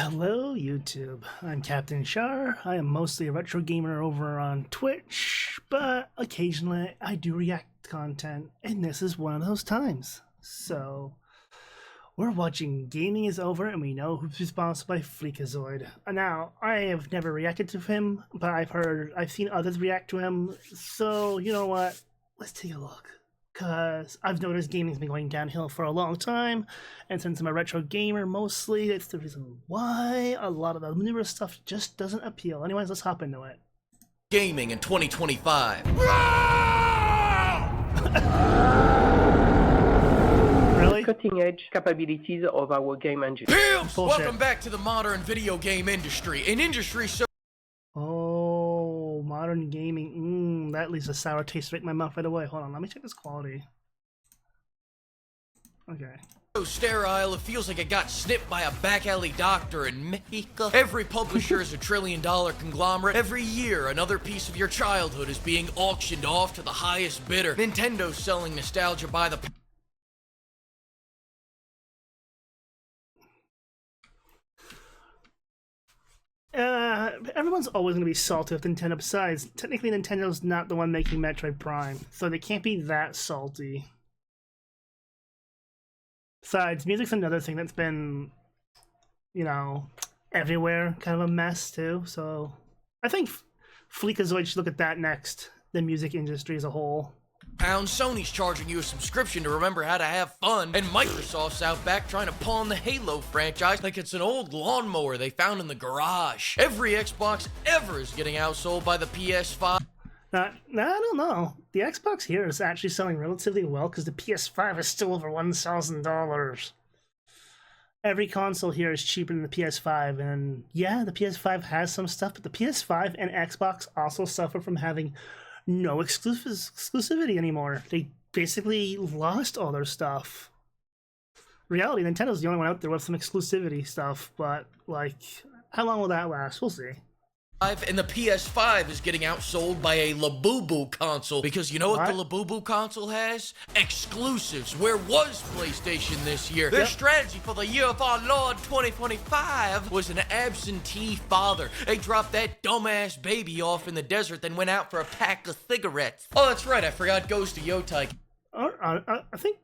Hello, YouTube. I'm Captain Shar. I am mostly a retro gamer over on Twitch, but occasionally I do react to content, and this is one of those times. So, we're watching Gaming is Over, and we know who's responsible by Fleekazoid. Now, I have never reacted to him, but I've seen others react to him, so you know what? Let's take a look. Because I've noticed gaming's been going downhill for a long time, and since I'm a retro gamer mostly, it's the reason why a lot of the newer stuff just doesn't appeal. Anyways, let's hop into it. Gaming in 2025. Really? Cutting edge capabilities of our game engine. Pimps! Bullshit. Welcome back to the modern video game industry. An industry so Modern gaming. That leaves a sour taste right in my mouth right away. Hold on, let me check this quality. Okay. sterile it feels like it got snipped by a back alley doctor in Mexico. Every publisher is a $1 trillion conglomerate. Every year, another piece of your childhood is being auctioned off to the highest bidder. Nintendo's selling nostalgia by the Everyone's always going to be salty with Nintendo. Besides, technically Nintendo's not the one making Metroid Prime, so they can't be that salty. Besides, music's another thing that's been, you know, everywhere, kind of a mess too, so I think Fleekazoid should look at that next, the music industry as a whole. Sony's charging you a subscription to remember how to have fun, and Microsoft's out back trying to pawn the Halo franchise like it's an old lawnmower they found in the garage. Every Xbox ever is getting outsold by the PS5. I don't know. The Xbox here is actually selling relatively well because the PS5 is still over $1,000. Every console here is cheaper than the PS5, and yeah, the PS5 has some stuff, but the PS5 and Xbox also suffer from having no exclusivity anymore. They basically lost all their stuff. Reality, Nintendo's the only one out there with some exclusivity stuff, but like, how long will that last? We'll see. And the PS5 is getting outsold by a Labubu console because you know what the Labubu console has? Exclusives. Where was PlayStation this year? Their strategy for the year of our Lord 2025 was an absentee father. They dropped that dumbass baby off in the desert, then went out for a pack of cigarettes. Oh, that's right. I forgot Ghost of Yotai. I think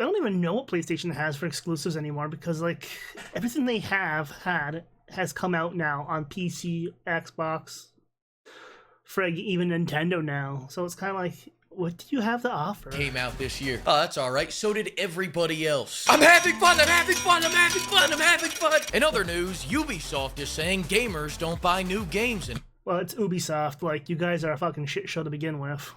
I don't even know what PlayStation has for exclusives anymore because like everything they have had has come out now on PC, Xbox, frig, even Nintendo now. So it's kind of like, what do you have to offer? Came out this year. Oh, that's alright. So did everybody else. I'm having fun! I'm having fun! I'm having fun! I'm having fun! In other news, Ubisoft is saying gamers don't buy new games and well, it's Ubisoft. Like, you guys are a fucking shit show to begin with.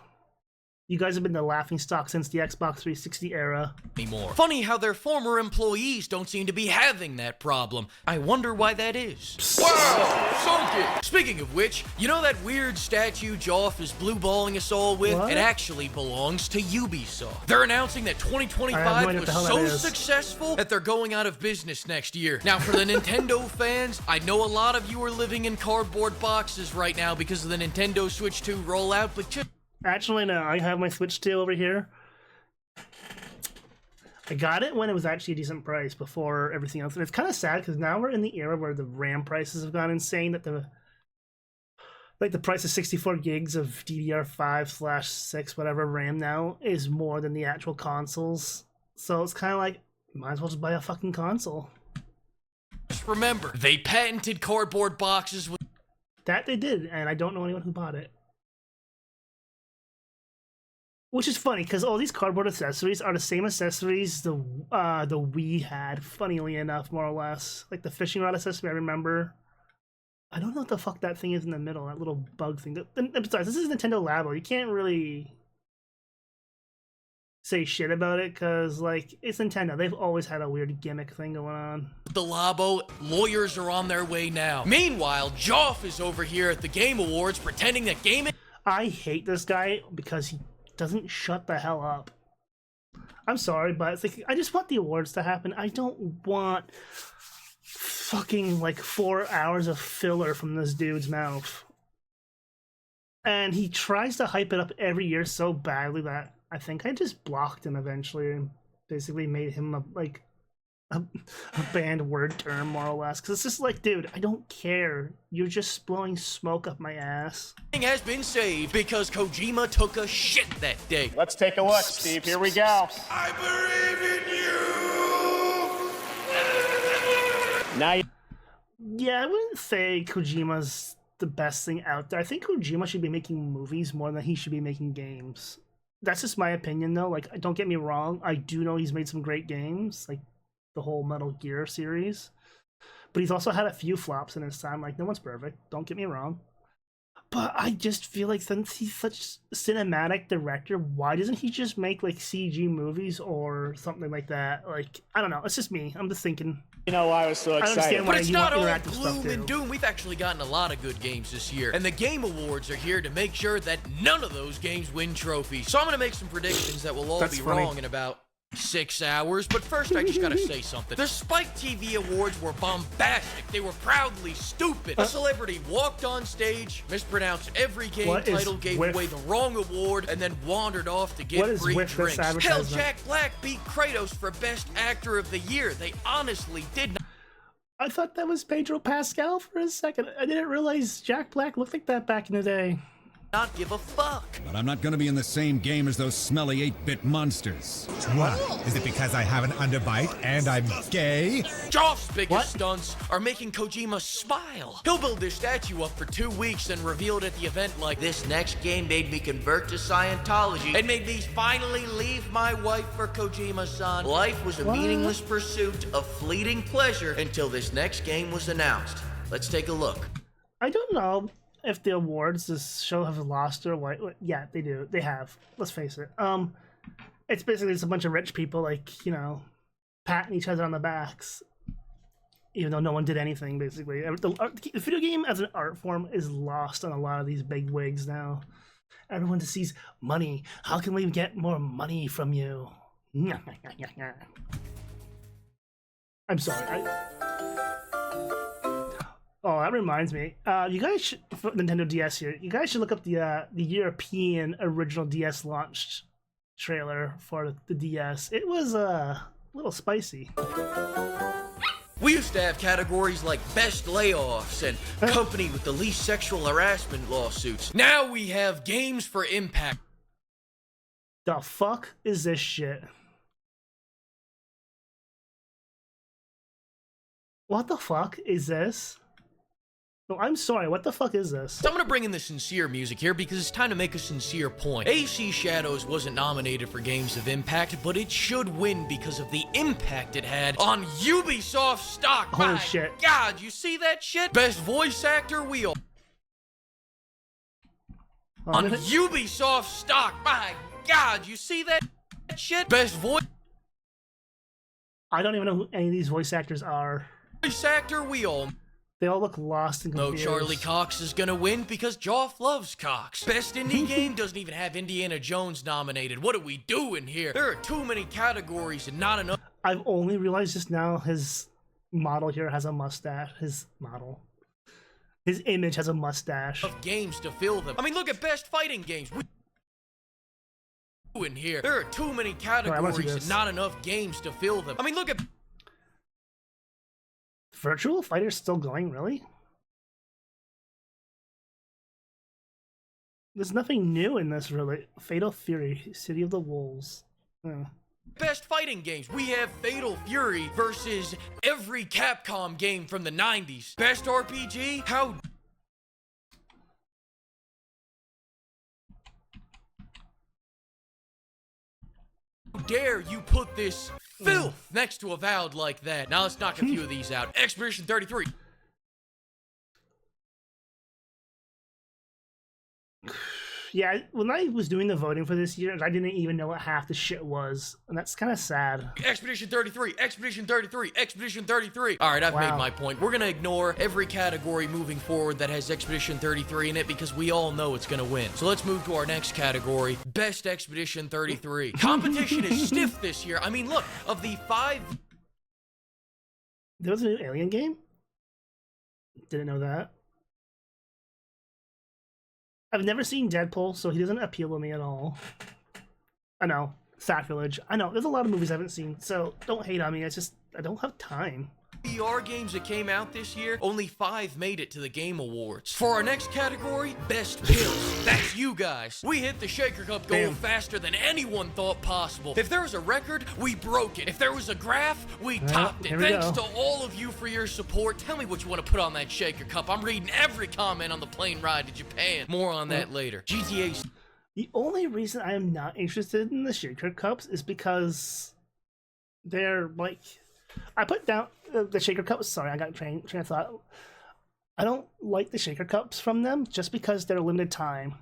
You guys have been the laughingstock since the Xbox 360 era. Anymore. Funny how their former employees don't seem to be having that problem. I wonder why that is. Wow! Sunk it! Speaking of which, you know that weird statue Joff is blue-balling us all with? What? It actually belongs to Ubisoft. They're announcing that 2025 was so successful that they're going out of business next year. Now, for the Nintendo fans, I know a lot of you are living in cardboard boxes right now because of the Nintendo Switch 2 rollout, but just actually, no, I have my Switch 2 over here. I got it when it was actually a decent price before everything else. And it's kind of sad because now we're in the era where the RAM prices have gone insane. That the price of 64 gigs of DDR5/6 whatever RAM now is more than the actual consoles. So it's kind of like, might as well just buy a fucking console. remember, they patented cardboard boxes with that they did, and I don't know anyone who bought it. Which is funny, because all these cardboard accessories are the same accessories the Wii had, funnily enough, more or less. Like the fishing rod accessory, I remember. I don't know what the fuck that thing is in the middle, that little bug thing. Besides, this is Nintendo Labo. You can't really say shit about it, because, like, it's Nintendo. They've always had a weird gimmick thing going on. the Labo. Lawyers are on their way now. Meanwhile, Joff is over here at the Game Awards pretending that gaming... I hate this guy because he doesn't shut the hell up. I'm sorry, but it's like, I just want the awards to happen. I don't want fucking like 4 hours of filler from this dude's mouth. And he tries to hype it up every year so badly that I think I just blocked him eventually and basically made him a banned word term, more or less. Because it's just like, dude, I don't care. You're just blowing smoke up my ass. Has been saved because Kojima took a shit that day. Let's take a look, Steve. Here we go. I believe in you! Now you... Yeah, I wouldn't say Kojima's the best thing out there. I think Kojima should be making movies more than he should be making games. That's just my opinion, though. Like, don't get me wrong. I do know he's made some great games, like the whole Metal Gear series. But he's also had a few flops in his time. Like, no one's perfect. Don't get me wrong. But I just feel like since he's such a cinematic director, why doesn't he just make, like, CG movies or something like that? Like, I don't know. It's just me. I'm just thinking. You know why I was so excited. I understand why But it's you not want all interactive stuff, gloom too. and doom. We've actually gotten a lot of good games this year. And the Game Awards are here to make sure that none of those games win trophies. So I'm going to make some predictions that will all That's be funny. wrong in about 6 hours. But first, I just gotta say something. The Spike TV Awards were bombastic. They were proudly stupid. A celebrity walked on stage, mispronounced every game What is title, gave with- away the wrong award, and then wandered off to get What is free with this drinks. Hell, advertisement? Jack Black beat Kratos for Best Actor of the Year. They honestly did I thought that was Pedro Pascal for a second. I didn't realize Jack Black looked like that back in the day. not give a fuck. But I'm not gonna be in the same game as those smelly 8-bit monsters. What? Is it because I have an underbite and I'm gay? Joff's biggest What? stunts are making Kojima smile. He'll build this statue up for 2 weeks and reveal it at the event like, this next game made me convert to Scientology and made me finally leave my wife for Kojima-san. Life was a meaningless pursuit of fleeting pleasure until this next game was announced. Let's take a look. I don't know if the awards this show have lost or what. Yeah, they do. They have. Let's face it. It's basically just a bunch of rich people, like, you know, patting each other on the backs, even though no one did anything. Basically, the video game as an art form is lost on a lot of these big wigs now. Everyone just sees money. How can we get more money from you? I'm sorry. Oh, that reminds me. You guys should, for Nintendo DS here, you guys should look up the European original DS launch trailer for the DS. It was a little spicy. We used to have categories like best layoffs and company with the least sexual harassment lawsuits. Now we have games for impact. The fuck is this shit? What the fuck is this? No, I'm sorry, what the fuck is this? So I'm gonna bring in the sincere music here because it's time to make a sincere point. AC Shadows wasn't nominated for Games of Impact, but it should win because of the impact it had on Ubisoft stock. Holy My shit. God, you see that shit? Best voice actor, we all on Ubisoft stock. My God, you see that shit? Best voice I don't even know who any of these voice actors are. actor, we all They all look lost and know confused. Charlie Cox is gonna win because Joff loves Cox. Best indie game doesn't even have Indiana Jones nominated. What are we doing here? There are too many categories and not enough I've only realized just now his model here has a mustache. His image has a mustache. games to fill them. I mean, look at best fighting games. What are we doing here? There are too many I wanna see categories this. and not enough games to fill them. I mean, look at Virtual Fighter's still going, really? There's nothing new in this, really. Fatal Fury, City of the Wolves. Oh. best fighting games. We have Fatal Fury versus every Capcom game from the 90s. Best RPG? How dare you put this filth next to Avowed like that? Now let's knock a few of these out. Expedition 33. Yeah, when I was doing the voting for this year, I didn't even know what half the shit was. And that's kind of sad. Expedition 33, Expedition 33, Expedition 33. All right, I've made Wow. my point. We're going to ignore every category moving forward that has Expedition 33 in it because we all know it's going to win. So let's move to our next category, Best Expedition 33. Competition is stiff this year. I mean, look, of the 5... There was a new Alien game? Didn't know that. I've never seen Deadpool, so he doesn't appeal to me at all. I know. Sacrilege. I know. There's a lot of movies I haven't seen, so don't hate on me. It's just, I don't have time. VR games that came out this year, only 5 made it to the Game Awards. For our next category, Best Pills. That's you guys. We hit the Shaker Cup goal faster than anyone thought possible. If there was a record, we broke it. If there was a graph, we topped it. Thanks to all of you for your support. Tell me what you want to put on that Shaker Cup. I'm reading every comment on the plane ride to Japan. More on that later. GTA. The only reason I am not interested in the Shaker Cups is because they're like... I put down the Shaker Cups. Sorry, I got train of thought. I don't like the Shaker Cups from them just because they're limited time.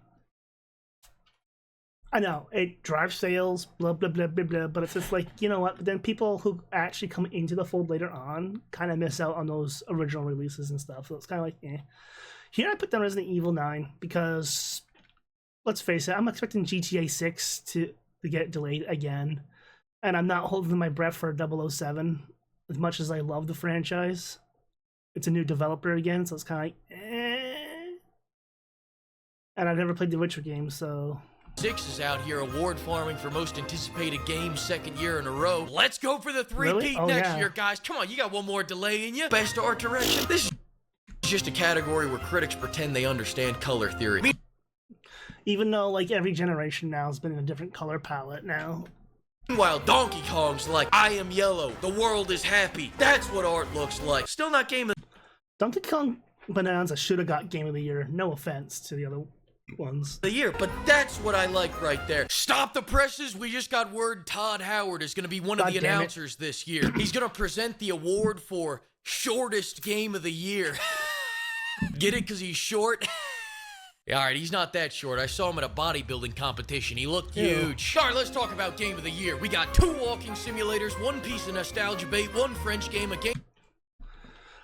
I know it drives sales, blah blah blah blah blah, but it's just like, you know what? But then people who actually come into the fold later on kind of miss out on those original releases and stuff. So it's kind of like, eh. Here I put down Resident Evil 9 because, let's face it, I'm expecting GTA 6 to get delayed again, and I'm not holding my breath for 007. As much as I love the franchise, it's a new developer again, so it's kind of like, eh. And I've never played the Witcher game, so... 6 is out here award farming for most anticipated game, 2nd year in a row. Let's go for the three-peat next year, guys. Come on, you got one more delay in you. Best art direction. This is just a category where critics pretend they understand color theory. Even though, like, every generation now has been in a different color palette now. Meanwhile, Donkey Kong's like, I am yellow, the world is happy. That's what art looks like. Still not game of Donkey Kong Bonanza should have got Game of the Year. No offense to the other ones. the year, but that's what I like right there. Stop the presses. We just got word Todd Howard is going to be one of the announcers this year. He's going to present the award for shortest game of the year. Get it? Because he's short? All right, he's not that short. I saw him at a bodybuilding competition. He looked huge. All right, let's talk about Game of the Year. We got 2 walking simulators, 1 piece of nostalgia bait, 1 French game, a game...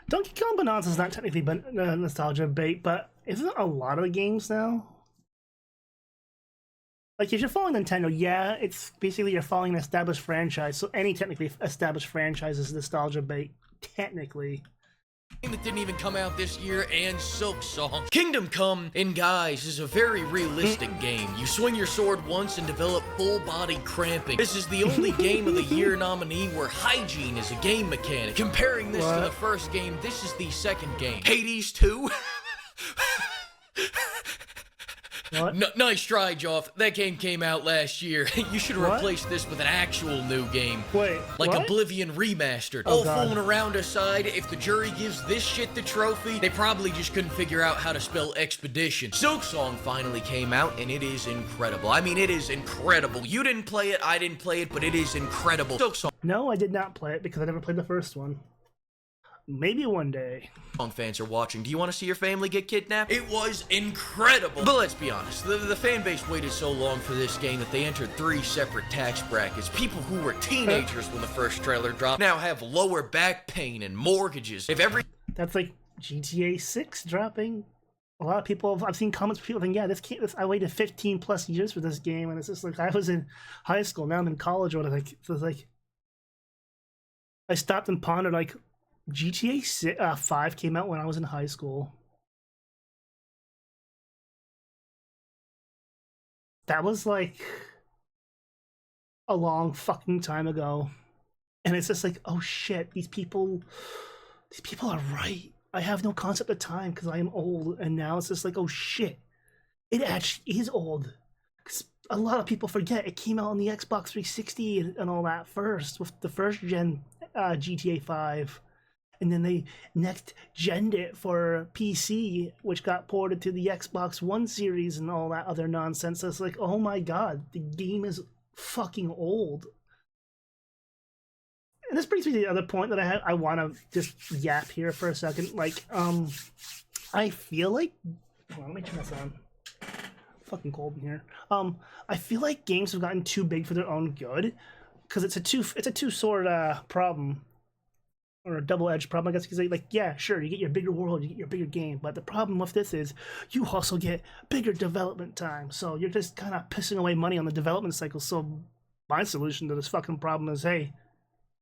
Donkey Kong Bonanza is not technically nostalgia bait, but isn't a lot of the games now? Like, if you're following Nintendo, yeah, it's basically you're following an established franchise, so any technically established franchise is nostalgia bait, technically. That didn't even come out this year, and Silk Song. Kingdom Come, in guise, is a very realistic game. You swing your sword once and develop full-body cramping. This is the only Game of the Year nominee where hygiene is a game mechanic. Comparing this to the first game, this is the second game. Hades 2? Nice try, Joff. That game came out last year. You should have replaced this with an actual new game. Wait, like Oblivion Remastered. All fooling around aside, if the jury gives this shit the trophy, they probably just couldn't figure out how to spell expedition. Silk Song finally came out, and it is incredible. I mean, it is incredible. You didn't play it, I didn't play it, but it is incredible. Silk Song. No, I did not play it because I never played the first one. Maybe one day. Fans are watching. Do you want to see your family get kidnapped? It was incredible. But let's be honest, the fan base waited so long for this game that they entered 3 separate tax brackets. People who were teenagers when the first trailer dropped now have lower back pain and mortgages. That's like GTA 6 dropping. A lot of people, I've seen comments from people saying, yeah, I waited 15 plus years for this game, and it's just like, I was in high school, now I'm in college, or like, so it's like, I stopped and pondered, like, GTA 5 came out when I was in high school. That was like a long fucking time ago. And it's just like, oh shit, these people are right. I have no concept of time because I am old. And now it's just like, oh shit, it actually is old. Because a lot of people forget it came out on the Xbox 360 and all that first, with the first gen GTA 5. And then they next-gened it for PC, which got ported to the Xbox One series and all that other nonsense. So it's like, oh my god, the game is fucking old. And this brings me to the other point that I want to just yap here for a second. Like, I feel like... Hold on, let me turn this on. Fucking cold in here. I feel like games have gotten too big for their own good, because it's a two-sword problem. Or a double-edged problem, I guess, because like, yeah, sure, you get your bigger world, you get your bigger game, but the problem with this is you also get bigger development time, so you're just kind of pissing away money on the development cycle. So my solution to this fucking problem is, hey,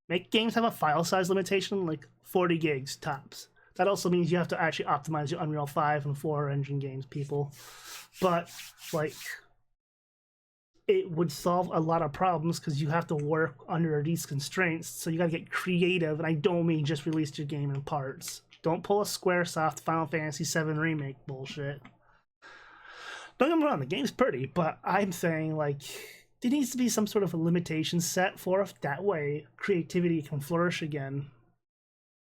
make games have a file size limitation, like 40 gigs tops. That also means you have to actually optimize your Unreal 5 and 4 engine games, people. But, like, it would solve a lot of problems because you have to work under these constraints. So you got to get creative, and I don't mean just release your game in parts. Don't pull a Squaresoft Final Fantasy VII Remake bullshit. Don't get me wrong, the game's pretty, but I'm saying, like, there needs to be some sort of a limitation set for it. That way, creativity can flourish again.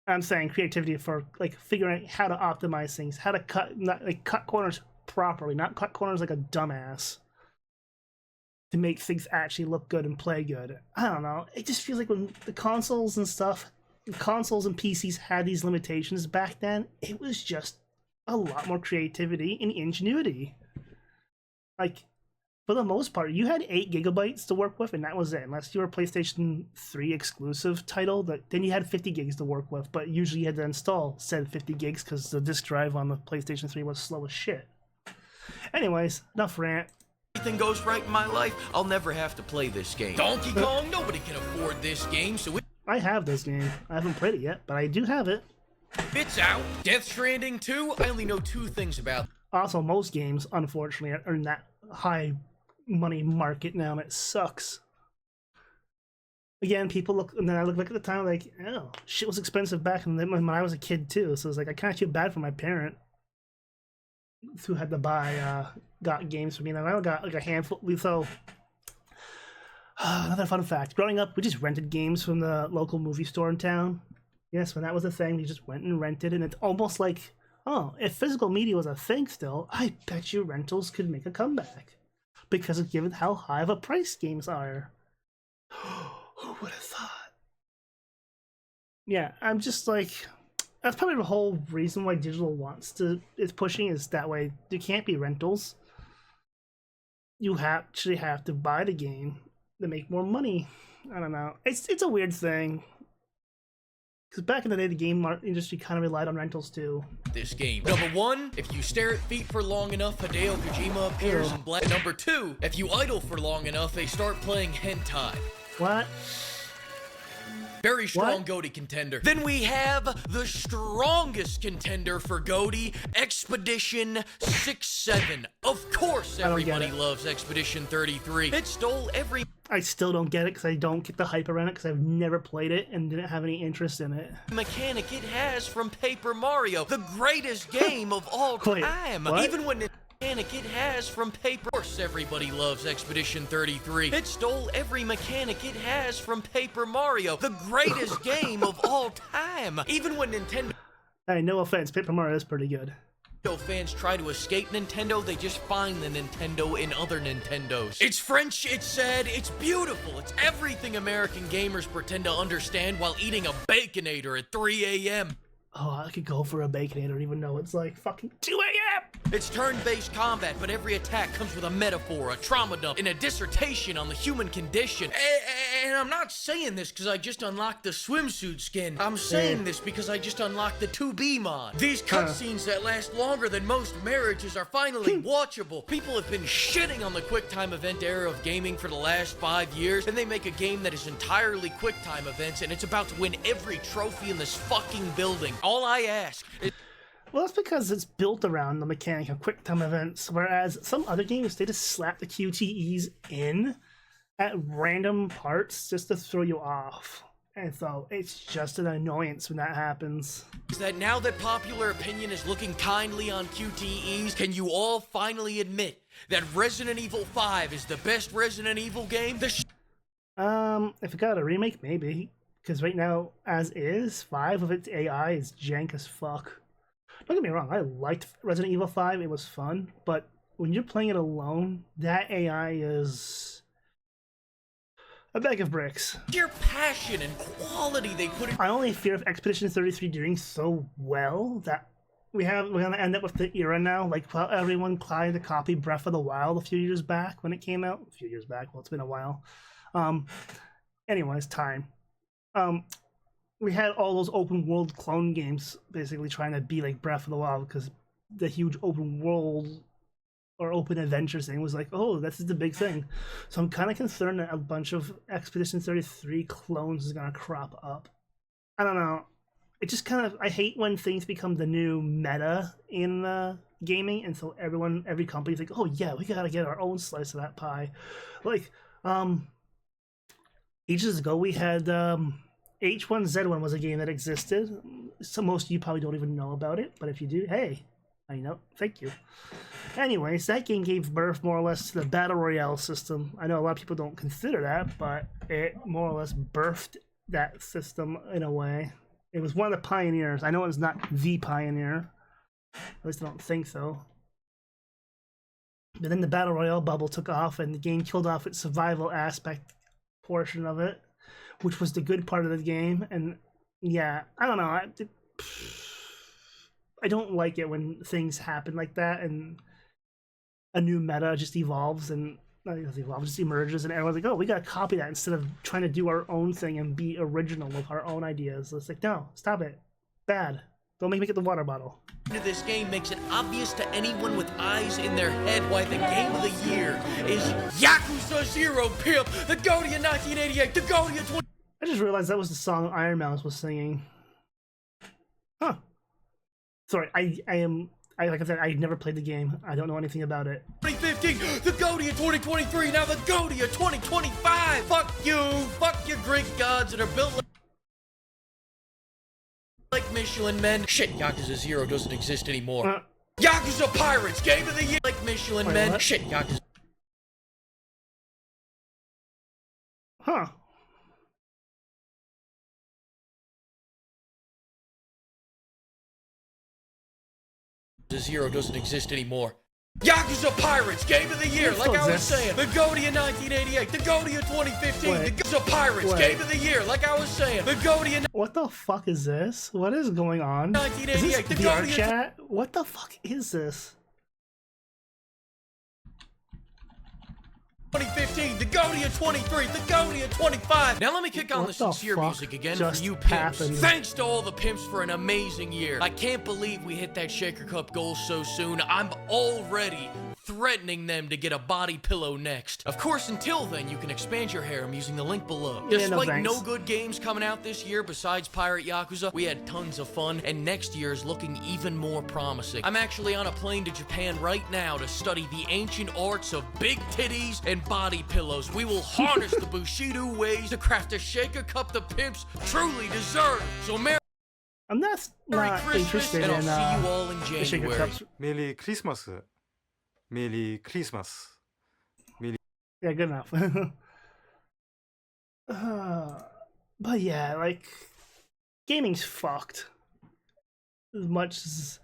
I'm saying creativity for, like, figuring out how to optimize things, how to cut corners properly, not cut corners like a dumbass to make things actually look good and play good. I don't know. It just feels like when the consoles and stuff, consoles and PCs had these limitations back then, it was just a lot more creativity and ingenuity. Like, for the most part, you had 8 gigabytes to work with, and that was it. Unless you were a PlayStation 3 exclusive title, then you had 50 gigs to work with, but usually you had to install said 50 gigs because the disk drive on the PlayStation 3 was slow as shit. Anyways, enough rant. Everything goes right in my life, I'll never have to play this game. Donkey Kong, nobody can afford this game, so I have this game. I haven't played it yet, but I do have it. it's out. Death Stranding 2, I only know 2 things about. Also, most games, unfortunately, are in that high money market now, and it sucks. Again, people look, and then I look back at the time like, oh, shit was expensive back when I was a kid too. So it's like I kind of feel bad for my parent who had to buy got games for me. And I got like a handful. So another fun fact: growing up, we just rented games from the local movie store in town. Yes, when that was a thing, we just went and rented, and it's almost like, oh, if physical media was a thing still, I bet you rentals could make a comeback. Because of given how high of a price games are. Who would have thought? Yeah, I'm just like, that's probably the whole reason why digital is pushing is that way. There can't be rentals. You actually have to buy the game to make more money. I don't know. It's a weird thing. Because back in the day, the game industry kind of relied on rentals too. This game. Number 1, if you stare at feet for long enough, Hideo Kojima appears in black. Number 2, if you idle for long enough, they start playing hentai. What? Very strong GOTY contender. Then we have the strongest contender for GOTY, Expedition 67. Of course everybody loves Expedition 33. It stole every... I still don't get it because I don't get the hype around it because I've never played it and didn't have any interest in it. mechanic it has from Paper Mario, the greatest game of all time. What? Even when mechanic it has from Paper... Of course everybody loves Expedition 33. It stole every mechanic it has from Paper Mario, the greatest game of all time. Even when Nintendo... Hey, no offense, Paper Mario is pretty good. Fans try to escape Nintendo, they just find the Nintendo in other Nintendos. It's French, it's sad, it's beautiful, it's everything American gamers pretend to understand while eating a Baconator at 3 a.m. Oh, I could go for a Baconator even though it's like fucking 2 a.m. It's turn-based combat, but every attack comes with a metaphor, a trauma dump, and a dissertation on the human condition. And I'm not saying this because I just unlocked the swimsuit skin. I'm saying this because I just unlocked the 2B mod. These cutscenes that last longer than most marriages are finally watchable. People have been shitting on the QuickTime event era of gaming for the last 5 years, and they make a game that is entirely QuickTime events, and it's about to win every trophy in this fucking building. All I ask is... Well, that's because it's built around the mechanic of QuickTime events, whereas some other games, they just slap the QTEs in at random parts just to throw you off. And so it's just an annoyance when that happens. Is that now that popular opinion is looking kindly on QTEs, can you all finally admit that Resident Evil 5 is the best Resident Evil game? If it got a remake, maybe. Because right now, as is, 5 of its AI is jank as fuck. Don't get me wrong, I liked Resident Evil 5, it was fun, but when you're playing it alone, that AI is a bag of bricks. Your passion and quality they put in... I only fear of Expedition 33 doing so well that we're gonna end up with the era now, like how everyone tried to copy Breath of the Wild a few years back when it came out. A few years back, well, it's been a while. Anyways, time. We had all those open world clone games basically trying to be like Breath of the Wild because the huge open world or open adventure thing was like, oh, this is the big thing. So I'm kind of concerned that a bunch of Expedition 33 clones is going to crop up. I don't know. it just kind of, I hate when things become the new meta in gaming, and so every company's like, oh yeah, we gotta get our own slice of that pie. Like, ages ago we had H1Z1 was a game that existed. So most of you probably don't even know about it, but if you do, hey, I know, thank you. Anyways, that game gave birth more or less to the Battle Royale system. I know a lot of people don't consider that, but it more or less birthed that system in a way. It was one of the pioneers. I know it's not the pioneer. At least I don't think so. But then the Battle Royale bubble took off, and the game killed off its survival aspect portion of it, which was the good part of the game. And yeah, I don't know. I don't like it when things happen like that, and a new meta just evolves and just emerges, and everyone's like, oh, we gotta copy that instead of trying to do our own thing and be original with our own ideas. It's like, no, stop it. Bad. Don't make me get the water bottle. This game makes it obvious to anyone with eyes in their head why the game of the year is Yakuza 0 Pimp, the Goaty of 1988, the Goaty of 20... I just realized that was the song Iron Mouse was singing. Huh. Sorry, like I said, I never played the game. I don't know anything about it. 2015, the Goaty of 2023, now the Goaty of 2025. Fuck you, fuck your Greek gods that are built like Michelin men. Shit, Yakuza 0 doesn't exist anymore. Yakuza Pirates, game of the year, like Michelin men. What? Shit, Yakuza. Huh. The 0 doesn't exist anymore. Yakuza Pirates, game of the year, It like still I was exists. saying. The Goaty of 1988, the Goaty of 2015, Wait. the Yakuza Pirates, Wait. game of the year, like I was saying. The Goaty of What the fuck is this? What is going on? Is this 1988, the VR Goaty of chat? What the fuck is this? 2015, the Goaty of 23, the Goaty of 25. Now let me kick on What the the sincere fuck music again for just you pimps. happened? Thanks to all the pimps for an amazing year. I can't believe we hit that Shaker Cup goal so soon. I'm already threatening them to get a body pillow next. Of course, until then, you can expand your harem using the link below. Yeah, no Despite thanks. no good games coming out this year besides Pirate Yakuza, we had tons of fun, and next year is looking even more promising. I'm actually on a plane to Japan right now to study the ancient arts of big titties and body pillows. We will harness the Bushido ways to craft a Shaker Cup the pimps truly deserve. So Merry I'm not Christmas, interested and I'll in see you all in the Shaker January. Cups. 메리 크리스마스. 메리 크리스마스. Yeah, good enough. But yeah, like, gaming's fucked. As much as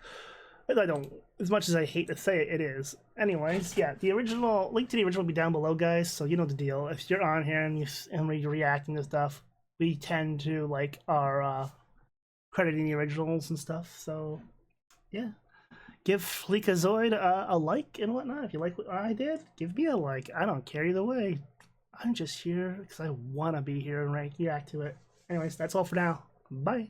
I hate to say it, it is. Anyways, yeah, the original link to the original will be down below, guys. So you know the deal. If you're on here and you're reacting to stuff, we tend to like our crediting the originals and stuff. So yeah, give Fleekazoid a like and whatnot. If you like what I did, give me a like. I don't care either way. I'm just here because I want to be here and react to it. Anyways, that's all for now. Bye.